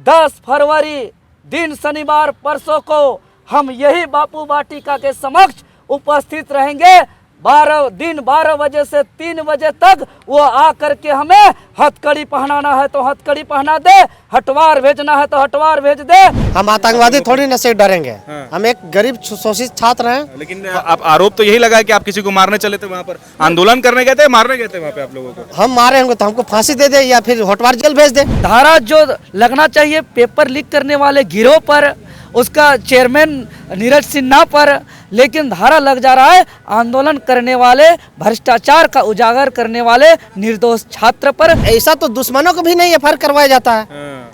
10 फरवरी दिन शनिवार परसों को हम यही बापू वाटिका के समक्ष उपस्थित रहेंगे। 12 बजे से 3 बजे तक वो आकर के हमें हथकड़ी पहनाना है तो हथकड़ी पहना दे, हटवार भेजना है तो हटवार भेज दे। हम आतंकवादी थोड़ी न से डरेंगे। हम एक गरीब शोषित छात्र हैं। लेकिन आप आरोप तो यही लगा है कि आप किसी को मारने चले थे, वहाँ पर आंदोलन करने गए थे, मारने गए थे वहाँ पे आप लोगों को। हम मारे होंगे तो हमको फांसी दे दे या फिर हटवार जेल भेज दे। धारा जो लगना चाहिए पेपर लीक करने वाले गिरोह पर, उसका चेयरमैन नीरज सिन्हा पर, लेकिन धारा लग जा रहा है आंदोलन करने वाले, भ्रष्टाचार का उजागर करने वाले निर्दोष छात्र पर। ऐसा तो दुश्मनों को भी नहीं एफआईआर करवाया जाता है।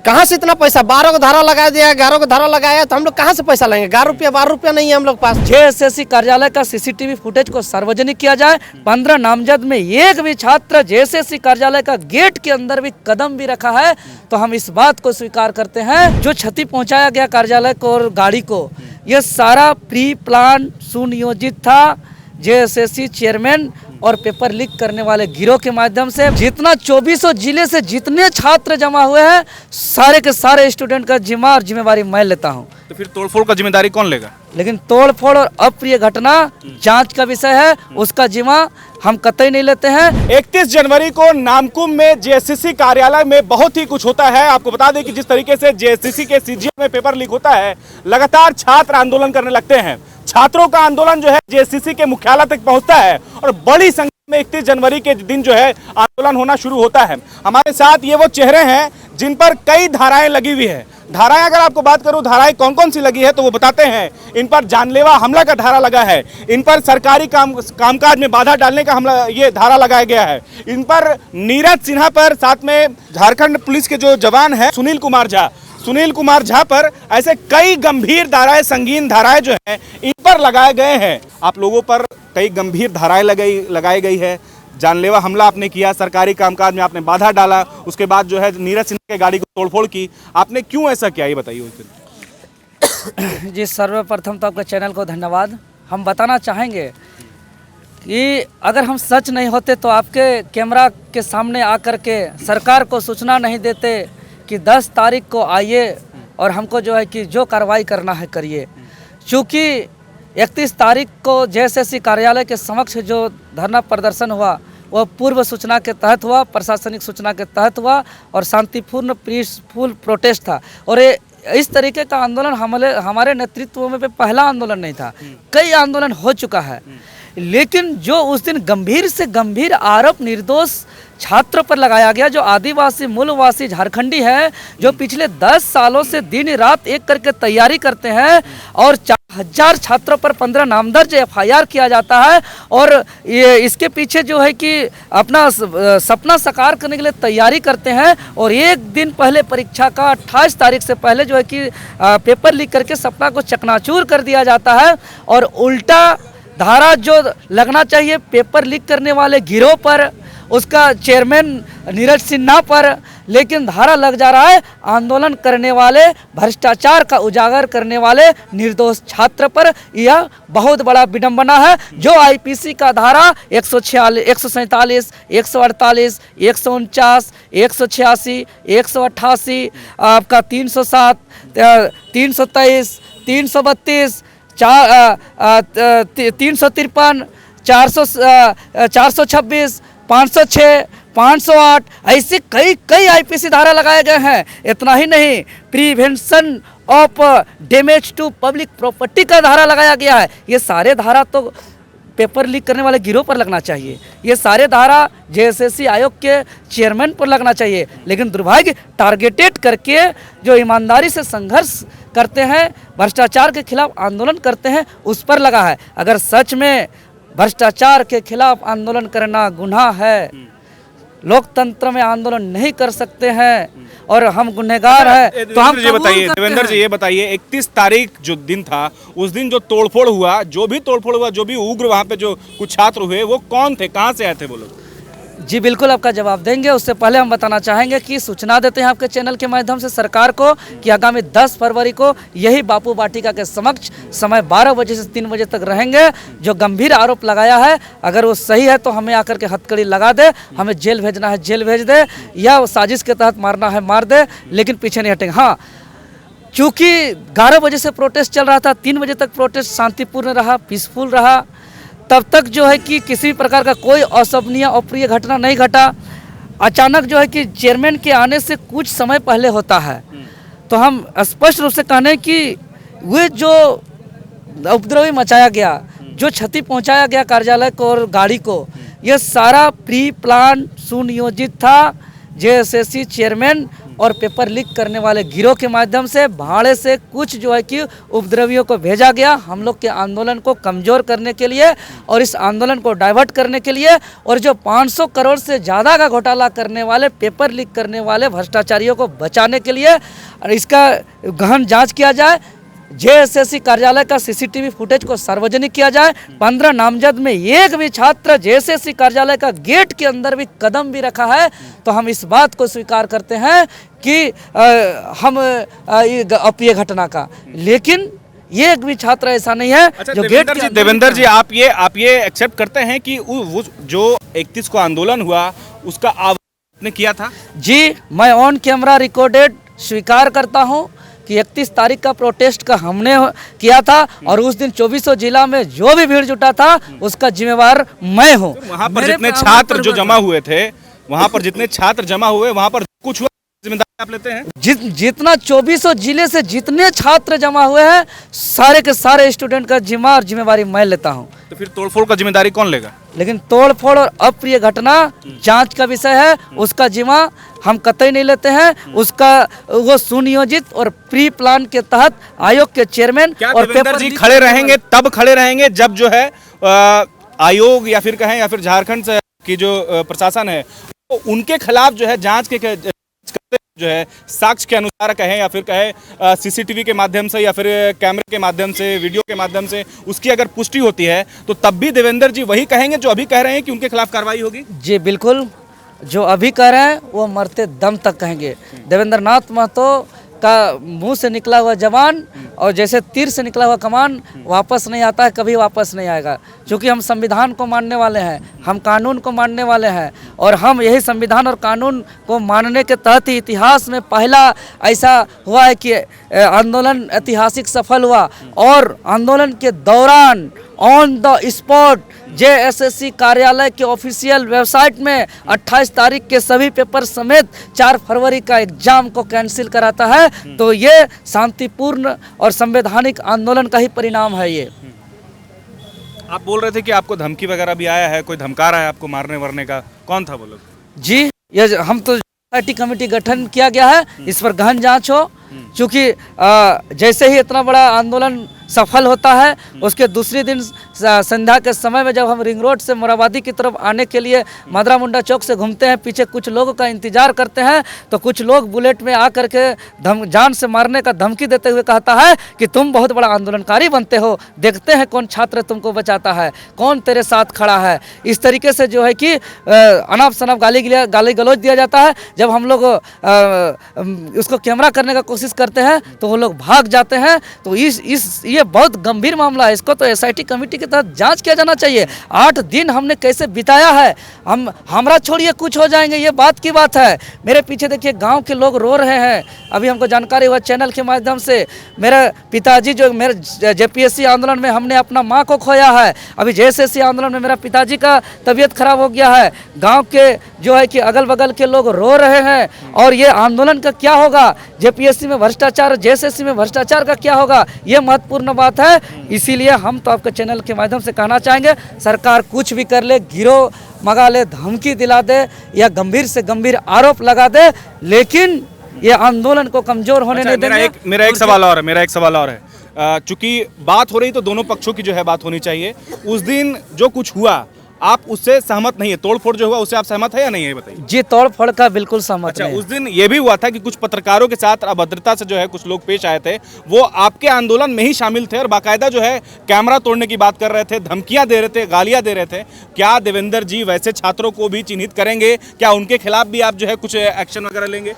कहाँ से इतना पैसा? 12 को धारा लगा दिया, 11 को धारा लगाया, तो हम लोग कहाँ से पैसा लेंगे? 11 रुपया नहीं है हम लोग पास। जेएसएससी कार्यालय का सीसीटीवी फुटेज को सार्वजनिक किया जाए। 15 नामजद में एक भी छात्र जेएसएससी कार्यालय का गेट के अंदर भी कदम भी रखा है तो हम इस बात को स्वीकार करते हैं। जो क्षति पहुंचाया गया कार्यालय को और गाड़ी को, यह सारा प्री प्लान सुनियोजित था। जेएसएससी चेयरमैन और पेपर लीक करने वाले गिरोह के माध्यम से जितना 2400 जिले से जितने छात्र जमा हुए हैं, सारे के सारे स्टूडेंट का जिम्मा और जिम्मेवारी मैं लेता हूं। तो फिर तोड़फोड़ का जिम्मेदारी कौन लेगा? लेकिन तोड़फोड़ और अप्रिय घटना जांच का विषय है, उसका जिम्मा हम कतई नहीं लेते हैं। 31 जनवरी को नामकुम में जेएसएससी कार्यालय में बहुत ही कुछ होता है। आपको बता दें कि जिस तरीके से जेएसएससी के सीजीएल में पेपर लीक होता है, लगातार छात्र आंदोलन करने लगते हैं। छात्रों का आंदोलन जो है जेएसएससी के मुख्यालय तक पहुंचता है और बड़ी संख्या में 31 जनवरी के दिन जो है आंदोलन होना शुरू होता है। हमारे साथ ये वो चेहरे हैं जिन पर कई धाराएं लगी हुई है। धाराएं अगर आपको बात करूं, धाराएं कौन कौन सी लगी है तो वो बताते हैं। इन पर जानलेवा हमला का धारा लगा है, इन पर सरकारी कामकाज में बाधा डालने का हमला, ये धारा लगाया गया है। इन पर नीरज सिन्हा पर, साथ में झारखंड पुलिस के जो जवान है सुनील कुमार झा पर, ऐसे कई गंभीर धाराएं, संगीन धाराएं जो हैं इन पर लगाए गए हैं। आप लोगों पर कई गंभीर धाराएं लगाई गई है। जानलेवा हमला आपने किया, सरकारी कामकाज में आपने बाधा डाला, उसके बाद जो है नीरज सिन्हा की गाड़ी को तोड़फोड़ की। आपने क्यों ऐसा किया, ये बताइए उस दिन। जी, सर्वप्रथम तो आपके चैनल को धन्यवाद। हम बताना चाहेंगे कि अगर हम सच नहीं होते तो आपके कैमरा के सामने आकर के सरकार को सूचना नहीं देते कि 10 तारीख को आइए और हमको जो है कि जो कार्रवाई करना है करिए। चूँकि 31 तारीख को जेएसएससी कार्यालय के समक्ष जो धरना प्रदर्शन हुआ वह पूर्व सूचना के तहत हुआ, प्रशासनिक सूचना के तहत हुआ और शांतिपूर्ण पीसफुल प्रोटेस्ट था। और ये इस तरीके का आंदोलन हमारे नेतृत्व में पहला आंदोलन नहीं था, कई आंदोलन हो चुका है। लेकिन जो उस दिन गंभीर से गंभीर आरोप निर्दोष छात्र पर लगाया गया, जो आदिवासी मूलवासी झारखंडी है, जो पिछले 10 सालों से दिन रात एक करके तैयारी करते हैं और 4000 छात्रों पर 15 नामदर्ज एफआईआर किया जाता है और ये इसके पीछे जो है कि अपना सपना साकार करने के लिए तैयारी करते हैं। और एक दिन पहले परीक्षा का 28 तारीख से पहले जो है कि पेपर लीक करके सपना को चकनाचूर कर दिया जाता है और उल्टा धारा जो लगना चाहिए पेपर लीक करने वाले गिरोह पर, उसका चेयरमैन नीरज सिन्हा पर, लेकिन धारा लग जा रहा है आंदोलन करने वाले, भ्रष्टाचार का उजागर करने वाले निर्दोष छात्र पर। यह बहुत बड़ा विडंबना है। जो आईपीसी का धारा 146, 147, 148, 149, 186, 188, आपका 307, 323, 332, 353, 426, 506, 508 ऐसे कई आईपीसी धारा लगाए गए हैं। इतना ही नहीं, prevention of damage to public property का धारा लगाया गया है। ये सारे धारा तो पेपर लीक करने वाले गिरोह पर लगना चाहिए, ये सारे धारा जेएसएससी आयोग के चेयरमैन पर लगना चाहिए। लेकिन दुर्भाग्य टारगेटेड करके जो ईमानदारी से संघर्ष करते हैं, भ्रष्टाचार के खिलाफ आंदोलन करते हैं, उस पर लगा है। अगर सच में भ्रष्टाचार के खिलाफ आंदोलन करना गुनाह है, लोकतंत्र में आंदोलन नहीं कर सकते हैं और हम गुनहगार हैं, तो हम देवेंद्र जी ये बताइए 31 तारीख जो दिन था, उस दिन जो तोड़फोड़ हुआ, जो भी उग्र वहाँ पे जो कुछ छात्र हुए, वो कौन थे, कहाँ से आए थे वो लोग? जी बिल्कुल आपका जवाब देंगे। उससे पहले हम बताना चाहेंगे कि सूचना देते हैं आपके चैनल के माध्यम से सरकार को कि आगामी 10 फरवरी को यही बापू वाटिका के समक्ष समय 12 बजे से 3 बजे तक रहेंगे। जो गंभीर आरोप लगाया है अगर वो सही है तो हमें आकर के हथकड़ी लगा दे, हमें जेल भेजना है जेल भेज दे, या वो साजिश के तहत मारना है मार दे, लेकिन पीछे नहीं हटेंगे। हाँ, चूँकि 11 बजे से प्रोटेस्ट चल रहा था, 3 बजे तक प्रोटेस्ट शांतिपूर्ण रहा, पीसफुल रहा, तब तक जो है कि किसी भी प्रकार का कोई अशोभनीय अप्रिय घटना नहीं घटा। अचानक जो है कि चेयरमैन के आने से कुछ समय पहले होता है, तो हम स्पष्ट रूप से कहने कि वे जो उपद्रवी मचाया गया, जो क्षति पहुंचाया गया कार्यालय को और गाड़ी को, ये सारा प्री प्लान सुनियोजित था। जेएसएससी चेयरमैन और पेपर लीक करने वाले गिरोह के माध्यम से भाड़े से कुछ जो है कि उपद्रवियों को भेजा गया हम लोग के आंदोलन को कमज़ोर करने के लिए और इस आंदोलन को डाइवर्ट करने के लिए, और जो 500 करोड़ से ज़्यादा का घोटाला करने वाले, पेपर लीक करने वाले भ्रष्टाचारियों को बचाने के लिए। और इसका गहन जांच किया जाए, जेएसएससी कार्यालय का सीसीटीवी फुटेज को सार्वजनिक किया जाए। 15 नामजद में एक भी छात्र जेएसएससी कार्यालय का गेट के अंदर भी कदम भी रखा है तो हम इस बात को स्वीकार करते हैं कि हम अप्रिय घटना का, लेकिन ये एक भी छात्र ऐसा नहीं है। अच्छा, जो गेट के देवेंद्र जी आप ये एक्सेप्ट करते हैं कि वो जो 31 को आंदोलन हुआ उसका आपने किया था? जी, मैं ऑन कैमरा रिकॉर्डेड स्वीकार करता हूँ कि 31 तारीख का प्रोटेस्ट का हमने किया था और उस दिन 2400 जिला में जो भी भीड़ जुटा था उसका जिम्मेवार मैं हूँ। वहाँ पर जितने छात्र जो जमा हुए थे, वहाँ पर जितने छात्र जमा हुए, वहाँ पर कुछ हुआ, जिम्मेदारी आप लेते हैं? जितना 2400 जिले से जितने छात्र जमा हुए हैं सारे के सारे स्टूडेंट का जिम्मा और जिम्मेवारी मैं लेता हूँ। तो फिर तोड़फोड़ का जिम्मेदारी कौन लेगा? लेकिन तोड़फोड़ और अप्रिय घटना जांच का विषय है, उसका जिम्मा हम कतई नहीं लेते हैं। उसका वो सुनियोजित और प्री प्लान के तहत आयोग के चेयरमैन और पेपर जी खड़े रहेंगे, तब खड़े रहेंगे जब जो है आयोग या फिर कहें या फिर झारखंड से की जो प्रशासन है तो उनके खिलाफ जो है जांच के जो है साक्ष्य के अनुसार कहें या फिर कहें सीसीटीवी के माध्यम से या फिर कैमरे के माध्यम से, वीडियो के माध्यम से उसकी अगर पुष्टि होती है तो तब भी देवेंद्र जी वही कहेंगे जो अभी कह रहे हैं कि उनके खिलाफ कार्रवाई होगी? जी बिल्कुल, जो अभी कह रहे हैं वो मरते दम तक कहेंगे। देवेंद्र नाथ महतो का मुंह से निकला हुआ जवान और जैसे तीर से निकला हुआ कमान वापस नहीं आता है, कभी वापस नहीं आएगा। क्योंकि हम संविधान को मानने वाले हैं, हम कानून को मानने वाले हैं और हम यही संविधान और कानून को मानने के तहत ही इतिहास में पहला ऐसा हुआ है कि आंदोलन ऐतिहासिक सफल हुआ। और आंदोलन के दौरान ऑन द स्पॉट जेएसएससी कार्यालय के ऑफिशियल वेबसाइट में 28 तारीख के सभी पेपर समेत 4 फरवरी का एग्जाम को कैंसिल कराता है। तो ये शांतिपूर्ण और संवैधानिक आंदोलन का ही परिणाम है। ये आप बोल रहे थे कि आपको धमकी वगैरह भी आया है, कोई धमका रहा है आपको मारने वरने का, कौन था वो लोग? जी, ये हम तो पार्टी कमेटी गठन किया गया है, इस पर गहन जांच हो। क्योंकि जैसे ही इतना बड़ा आंदोलन सफल होता है उसके दूसरे दिन संध्या के समय में जब हम रिंग रोड से मोराबादी की तरफ आने के लिए मदरा मुंडा चौक से घूमते हैं, पीछे कुछ लोगों का इंतजार करते हैं तो कुछ लोग बुलेट में आकर के जान से मारने का धमकी देते हुए कहता है कि तुम बहुत बड़ा आंदोलनकारी बनते हो, देखते हैं कौन छात्र तुमको बचाता है, कौन तेरे साथ खड़ा है। इस तरीके से जो है कि अनाप शनाप गाली गलौज दिया जाता है। जब हम लोग उसको कैमरा करने का कोशिश करते हैं तो वो लोग भाग जाते हैं। तो ये बहुत गंभीर मामला है, इसको तो एसआईटी कमेटी के तहत जांच किया जाना चाहिए। 8 दिन हमने कैसे बिताया है, हमरा छोड़िए कुछ हो जाएंगे, ये बात की बात है। मेरे पीछे देखिए गांव के लोग रो रहे हैं। अभी हमको जानकारी हुआ चैनल के माध्यम से, मेरे पिताजी जो मेरे जेपीएससी आंदोलन में हमने अपना माँ को खोया है, अभी जेएसएससी आंदोलन में मेरा पिताजी का तबीयत खराब हो गया है। गाँव के जो है कि अगल बगल के लोग रो रहे हैं। और ये आंदोलन का क्या होगा, जेपीएससी में भ्रष्टाचार, जेएसएससी में भ्रष्टाचार का क्या होगा, ये महत्वपूर्ण बात है। इसीलिए हम तो आपके चैनल के माध्यम से कहना चाहेंगे, सरकार कुछ भी कर ले, गिरोह मंगा ले, धमकी दिला दे या गंभीर से गंभीर आरोप लगा दे, लेकिन ये आंदोलन को कमजोर होने नहीं देंगे। मेरा एक सवाल और है। चूंकि बात हो रही तो दोनों पक्षों की जो है बात होनी चाहिए। उस दिन जो कुछ हुआ आप उससे सहमत नहीं है, तोड़फोड़ जो हुआ उससे आप सहमत है या नहीं है, बताइए। जी तोड़ फोड़ का बिल्कुल सहमत अच्छा, नहीं। उस दिन ये भी हुआ था कि कुछ पत्रकारों के साथ अभद्रता से जो है कुछ लोग पेश आए थे, वो आपके आंदोलन में ही शामिल थे और बाकायदा जो है कैमरा तोड़ने की बात कर रहे थे, धमकियां दे रहे थे, गालियां दे रहे थे। क्या देवेंद्र जी वैसे छात्रों को भी चिन्हित करेंगे? क्या उनके खिलाफ भी आप जो है कुछ एक्शन वगैरह लेंगे?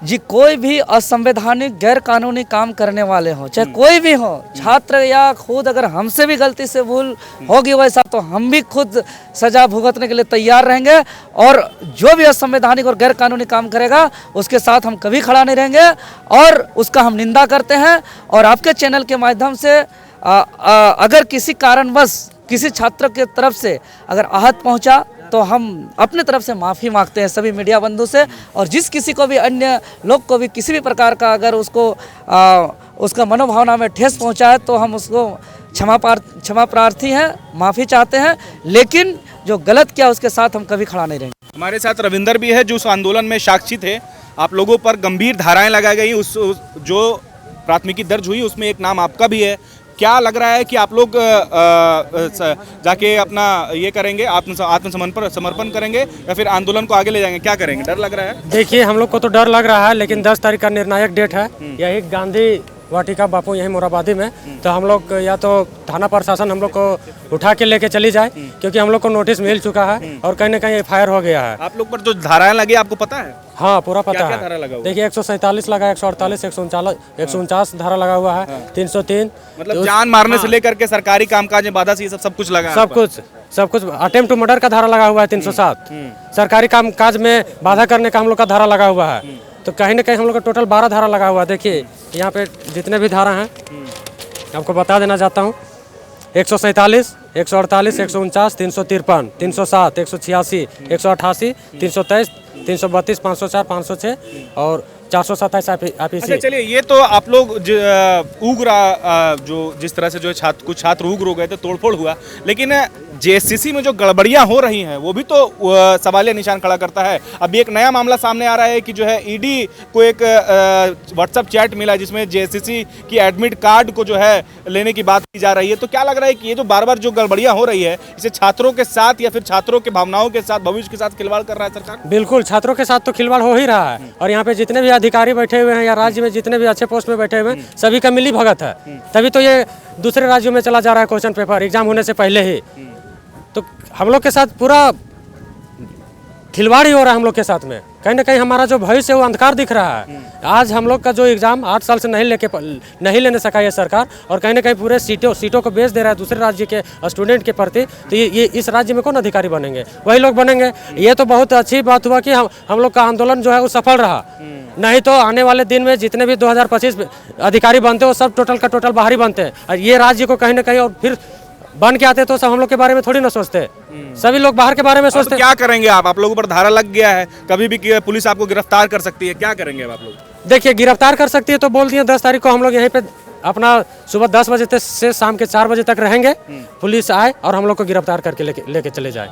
जी कोई भी असंवैधानिक गैर कानूनी काम करने वाले हो, चाहे कोई भी हो, छात्र या खुद, अगर हमसे भी गलती से भूल होगी वैसा, तो हम भी खुद सजा भुगतने के लिए तैयार रहेंगे। और जो भी असंवैधानिक और गैर कानूनी काम करेगा उसके साथ हम कभी खड़ा नहीं रहेंगे और उसका हम निंदा करते हैं। और आपके चैनल के माध्यम से अगर किसी कारणवश किसी छात्र के तरफ से अगर आहत पहुंचा तो हम अपने तरफ से माफ़ी मांगते हैं सभी मीडिया बंधु से। और जिस किसी को भी, अन्य लोग को भी किसी भी प्रकार का अगर उसको उसका मनोभावना में ठेस पहुंचा है तो हम उसको क्षमा प्रार्थी हैं, माफ़ी चाहते हैं। लेकिन जो गलत किया उसके साथ हम कभी खड़ा नहीं रहेंगे। हमारे साथ रविंदर भी है जो उस आंदोलन में साक्षी थे। आप लोगों पर गंभीर धाराएं लगाई गई, उस जो प्राथमिकी दर्ज हुई उसमें एक नाम आपका भी है। क्या लग रहा है कि आप लोग जाके अपना ये करेंगे, समर्पण करेंगे या फिर आंदोलन को आगे ले जाएंगे? क्या करेंगे, डर लग रहा है? देखिए, हम लोग को तो डर लग रहा है, लेकिन 10 तारीख का निर्णायक डेट है। यही गांधी वाटिका बापू यही मोराबादी में, तो हम लोग या तो थाना प्रशासन हम लोग को उठा के लेके चली जाए, क्योंकि हम लोग को नोटिस मिल चुका है और कहीं ना कहीं FIR हो गया है। आप लोग पर जो धाराएं लगी आपको पता है? हाँ, पूरा पता क्या है। धारा लगा हुआ? देखिए, 147 लगा, 148, 149 धारा लगा हुआ है, 303। मतलब जान मारने से लेकर के सरकारी कामकाज में बाधा से सब कुछ लगा है? सब कुछ अटेम्प्ट टू मर्डर का धारा लगा हुआ है 307। सरकारी कामकाज में बाधा करने का हम लोग का धारा लगा हुआ है। तो कहीं ना कहीं हम लोग का टोटल 12 धारा लगा हुआ है। देखिए यहाँ पे जितने भी धारा हैं आपको बता देना चाहता हूँ। 147, 148, 149, 353, 307, 186, 188, 323, 332, 504, 506 और 427 IPC। अच्छा, चलिए, ये तो आप लोग उग्र जो जिस तरह से जो कुछ छात्र उग्र हो गए थे, तोड़फोड़ हुआ, लेकिन JSCC में जो गड़बड़ियां हो रही हैं वो भी तो सवालिया निशान खड़ा करता है। अभी एक नया मामला सामने आ रहा है कि जो है ED को एक व्हाट्सएप चैट मिला जिसमें JSCC की एडमिट कार्ड को जो है लेने की बात की जा रही है। तो क्या लग रहा है कि ये जो बार बार जो गड़बड़ियां हो रही है, इसे छात्रों के साथ या फिर छात्रों के भावनाओं के साथ, भविष्य के साथ खिलवाड़ कर रहा है सरकार? बिल्कुल, छात्रों के साथ तो खिलवाड़ हो ही रहा है। और यहाँ पे जितने भी अधिकारी बैठे हुए हैं या राज्य में जितने भी अच्छे पोस्ट में बैठे हुए हैं, सभी का मिली भगत है। तभी तो ये दूसरे राज्यों में चला जा रहा है क्वेश्चन पेपर एग्जाम होने से पहले ही। तो हम लोग के साथ पूरा खिलवाड़ ही हो रहा है हम लोग के साथ में। कहीं ना कहीं हमारा जो भविष्य है वो अंधकार दिख रहा है। आज हम लोग का जो एग्जाम 8 साल से नहीं लेने सका ये सरकार, और कहीं ना कहीं पूरे सीटों को बेच दे रहा है दूसरे राज्य के स्टूडेंट के प्रति। तो ये इस राज्य में कौन अधिकारी बनेंगे? वही लोग बनेंगे। ये तो बहुत अच्छी बात हुआ कि हम लोग का आंदोलन जो है वो सफल रहा। नहीं तो आने वाले दिन में जितने भी 2025 अधिकारी बनते हैं वो सब टोटल का टोटल बाहरी बनते हैं, और ये राज्य को कहीं ना कहीं और फिर बन के आते तो सब हम लोग के बारे में थोड़ी ना सोचते। सभी लोग बाहर के बारे में सोचते। क्या करेंगे आप लोगों पर धारा लग गया है, कभी भी पुलिस आपको गिरफ्तार कर सकती है, क्या करेंगे आप लोग? देखिए, गिरफ्तार कर सकती है तो बोल दिए 10 तारीख को हम लोग यहीं पे अपना सुबह 10 बजे से शाम के 4 बजे तक रहेंगे। पुलिस आए और हम लोग को गिरफ्तार करके लेके चले जाए।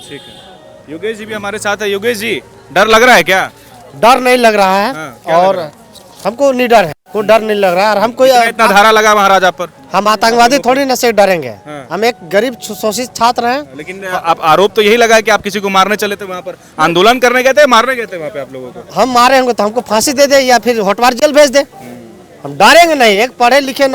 ठीक है। योगेश जी भी हमारे साथ है। योगेश जी, डर लग रहा है क्या? डर नहीं लग रहा है। क्या लग और रहा है? हमको निडर है, कोई डर नहीं लग रहा है। और हम कोई इतना धारा लगा महाराजा पर, हम आतंकवादी थोड़ी न से डरेंगे। हम एक गरीब शोषित छात्र हैं। लेकिन आप आरोप तो यही लगा है कि आप किसी को मारने चले थे, वहाँ पर आंदोलन करने गए थे, मारने गए थे वहाँ पे आप लोगों को? हम मारे होंगे तो हमको फांसी दे दे या फिर होटवार जेल भेज दे। हम डरेंगे नहीं। एक पढ़े लिखे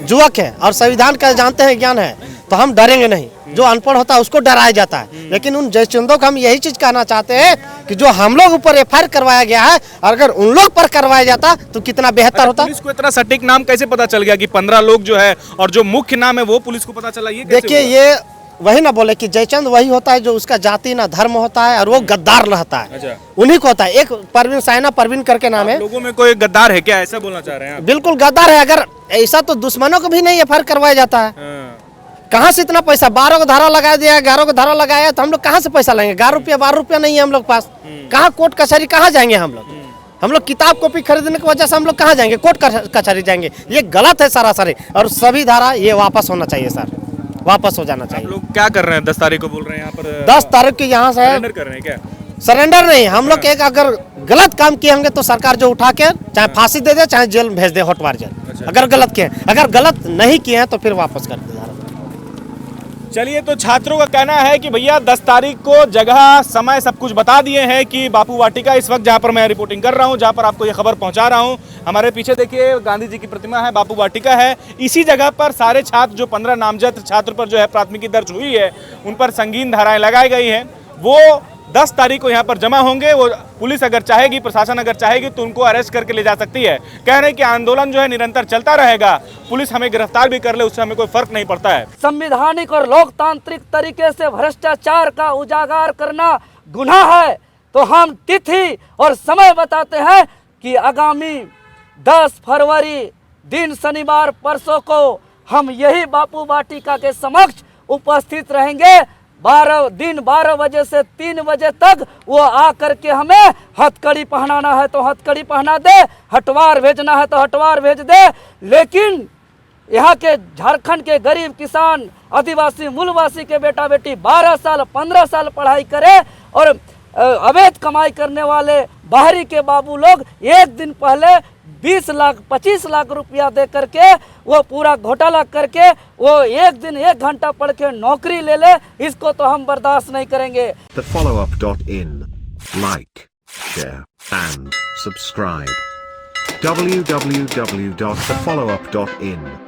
युवक है और संविधान का जानते हैं, ज्ञान है, तो हम डरेंगे नहीं। जो अनपढ़ होता है उसको डराया जाता है। लेकिन उन जयचंदों को हम यही चीज कहना चाहते हैं कि जो हम लोग ऊपर FIR करवाया गया है, अगर उन लोग पर करवाया जाता तो कितना बेहतर होता। पुलिस को इतना सटीक नाम कैसे पता चल गया कि 15 लोग जो है और जो मुख्य नाम है वो पुलिस को पता चला? ये देखिए, ये वही ना बोले कि जयचंद वही होता है जो उसका जाति ना धर्म होता है और वो गद्दार रहता है। अच्छा। उन्हीं को होता है। एक परवीन साइना परवीन करके नाम है। लोगों में कोई गद्दार है क्या, ऐसा बोलना चाह रहे हैं आप? बिल्कुल गद्दार है। अगर ऐसा तो दुश्मनों को भी नहीं FIR करवाया जाता है। कहाँ से इतना पैसा? 12 को धारा लगा दिया, 11 को धारा लगाया, तो हम लोग कहाँ से पैसा लेंगे? 11 रुपया 12 रुपया नहीं है हम लोग पास। कहाँ कोर्ट कचहरी कहाँ जाएंगे हम लोग? हम लोग किताब कॉपी खरीदने की वजह से हम लोग कहाँ जाएंगे? कोर्ट कचहरी जाएंगे? ये गलत है सरासर। और सभी धारा ये वापस होना चाहिए सर, वापस हो जाना चाहिए। आप लोग क्या कर रहे हैं? 10 तारीख को बोल रहे हैं यहाँ पर 10 तारीख की यहाँ से सरेंडर कर रहे हैं क्या? सरेंडर नहीं, हम लोग एक अगर गलत काम किए होंगे तो सरकार जो उठा के चाहे फांसी दे दे चाहे जेल भेज दे, होटवार जेल। अगर गलत किए, अगर गलत नहीं किए हैं तो फिर वापस कर दे। चलिए, तो छात्रों का कहना है कि भैया 10 तारीख को जगह समय सब कुछ बता दिए हैं कि बापू वाटिका, इस वक्त जहां पर मैं रिपोर्टिंग कर रहा हूं, जहां पर आपको ये खबर पहुंचा रहा हूं, हमारे पीछे देखिए गांधी जी की प्रतिमा है, बापू वाटिका है। इसी जगह पर सारे छात्र, जो 15 नामजद छात्र पर जो है प्राथमिकी दर्ज हुई है, उन पर संगीन धाराएं लगाई गई हैं, वो 10 तारीख को यहाँ पर जमा होंगे। वो पुलिस अगर चाहेगी, प्रशासन अगर चाहेगी तो उनको अरेस्ट करके ले जा सकती है। कह रहे हैं कि आंदोलन जो है निरंतर चलता रहेगा, पुलिस हमें गिरफ्तार भी कर ले उससे हमें कोई फर्क नहीं पड़ता है। संवैधानिक और लोकतांत्रिक तरीके से भ्रष्टाचार का उजागर करना गुनाह है, तो हम तिथि और समय बताते हैं कि आगामी 10 फरवरी दिन शनिवार परसों को हम यही बापू वाटिका के समक्ष उपस्थित रहेंगे। 12 बजे से 3 बजे तक वो आ करके हमें हथकड़ी पहनाना है तो हथकड़ी पहना दे, हटवार भेजना है तो हटवार भेज दे। लेकिन यहाँ के झारखंड के गरीब किसान, आदिवासी, मूलवासी के बेटा बेटी 12 साल 15 साल पढ़ाई करे और अवैध कमाई करने वाले बाहरी के बाबू लोग एक दिन पहले 20 लाख 25 लाख रुपया दे करके वो पूरा घोटाला करके वो एक दिन 1 घंटा पढ़ के नौकरी ले ले, इसको तो हम बर्दाश्त नहीं करेंगे। TheFollowUp.in. Like, share, and subscribe. www.thefollowup.in